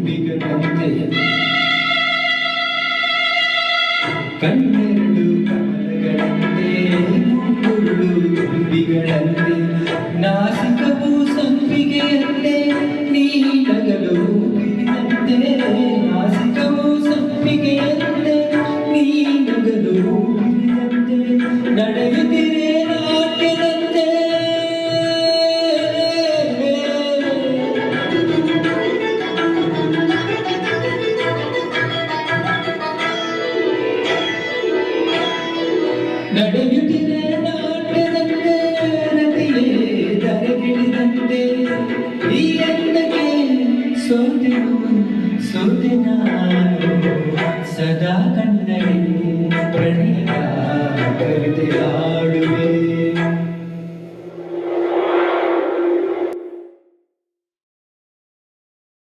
ಗುಬ್ಬಿಗಳಂತೆ ಕಣ್ಣೆರಡು ಕಮಲಗಳಂತೆ ಮುಂಗುರುಳು ಗುಬ್ಬಿಗಳಂತೆ ನಾಸಿಕವು ಸಂಪಿಗೆಯಂತೆ ನೀ ನಗಲು ಬಿರಿದಂತೆ ನಾಸಿಕವು ಸಂಪಿಗೆಯಂತೆ ನೀ ನಗಲು ಬಿರಿದಂತೆ ನಡೆಯುತ್ತಿರೆ ನಾಟ್ಯದಂತೆ ನಡೆಯುತ್ತಿರೆ ನಾಟ್ಯದಂತೆ ರತಿಯೇ ಧರೆಗಿಳಿದಂತೆ ಈ ಎಂದಕ್ಕೆ ಸೋತೆ ನಾನು ಸದಾ